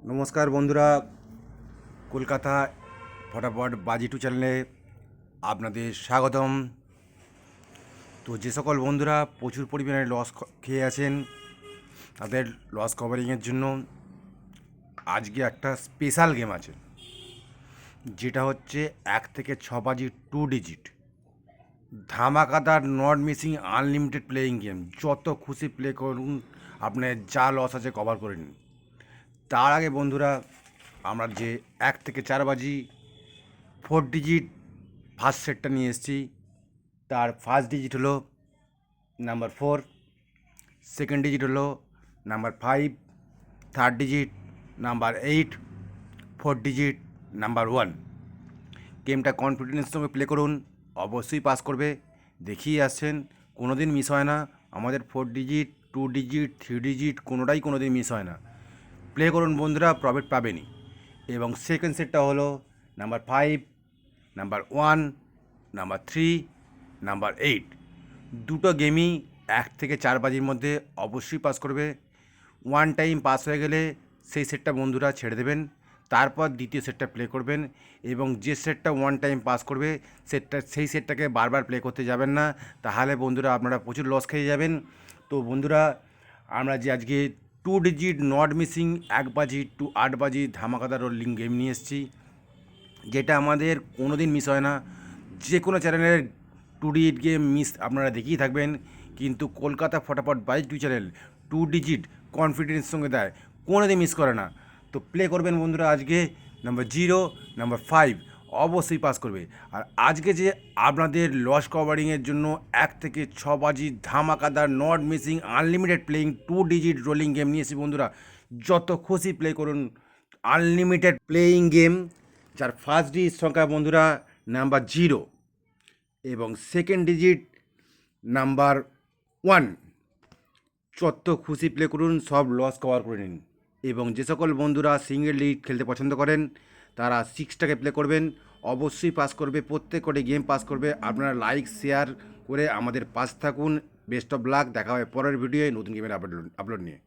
নমস্কার বন্ধুরা, কলকাতা ফটাফট বাজি টু চ্যানেলে আপনাদের স্বাগতম। তো যে সকল বন্ধুরা প্রচুর পরিমাণে লস খেয়ে আছেন, তাদের লস কভারিংয়ের জন্য আজকে একটা স্পেশাল গেম আছে, যেটা হচ্ছে 1 থেকে 6 বাজি 2 ডিজিট ধামাকাদার not missing unlimited playing game. যত খুশি প্লে করুন, আপনার যা লস আছে কভার করে নিন। তার আগে বন্ধুরা, আমরা যে 1 থেকে 4 বাজি 4 ডিজিট ফার্স্ট সেটটা নিয়ে এসেছি। তার ফার্স্ট ডিজিট হলো নাম্বার 4, সেকেন্ড ডিজিট হলো number 5, third digit number 8, fourth digit number 1। গেমটা কনফিডেন্সের সঙ্গে প্লে করুন, অবশ্যই পাস করবে। দেখিয়ে আসছেন, কোনো দিন মিস হয় না। আমাদের 4 ডিজিট 2 ডিজিট 3 ডিজিট কোনোটাই কোনো দিন মিস হয় না। প্লে করুন বন্ধুরা, প্রফিট পাবেনই। এবং সেকেন্ড সেটটা হলো নাম্বার 5, নাম্বার 1, নাম্বার 3, নাম্বার 8। দুটো গেমই 1 থেকে 4 বাজির মধ্যে অবশ্যই পাস করবে। ওয়ান টাইম পাস হয়ে গেলে সেই সেটটা বন্ধুরা ছেড়ে দেবেন, তারপর দ্বিতীয় সেটটা প্লে করবেন। এবং যে সেটটা ওয়ান টাইম পাস করবে সেই সেটটাকে বারবার প্লে করতে যাবেন না, তাহলে বন্ধুরা আপনারা প্রচুর লস খেয়ে যাবেন। তো বন্ধুরা, আমরা যে আজকে 2 ডিজিট নট মিসিং 1 বাজি টু 8 বাজি ধামাকাদার রোলিং গেম নিয়ে এসেছি, যেটা আমাদের কোনো দিন মিস হয় না। যে কোনো চ্যানেলের 2 ডিজিট গেম মিস আপনারা দেখেই থাকবেন, কিন্তু কলকাতা ফটাফট বাজি টু চ্যানেল 2 ডিজিট কনফিডেন্সের সঙ্গে দেয়, কোনো দিন মিস করে না। তো প্লে করবেন বন্ধুরা, আজকে নাম্বার 0, নাম্বার 5 অবশ্যই পাস করবে। আর আজকে যে আপনাদের লস কভারিংয়ের জন্য 1 থেকে 6 বাজি ধামাকাদার not missing unlimited playing 2 digit rolling game নিয়েছি বন্ধুরা, যত খুশি প্লে করুন। আনলিমিটেড প্লেইং গেম, যার ফার্স্ট ডিজিট সংখ্যা বন্ধুরা নাম্বার 0 এবং সেকেন্ড ডিজিট নাম্বার 1। যত খুশি প্লে করুন, সব লস কভার করে নিন। এবং যে সকল বন্ধুরা সিঙ্গেল ডিজিট খেলতে পছন্দ করেন, তারা 6টাকে প্লে করবেন, অবশ্যই পাস করবে। প্রত্যেক কটি গেম পাস করবে। আপনারা লাইক শেয়ার করে আমাদের পাশ থাকুন। Best of luck. দেখা হয় পরের ভিডিওয় নতুন গেমের আপলোড নিয়ে।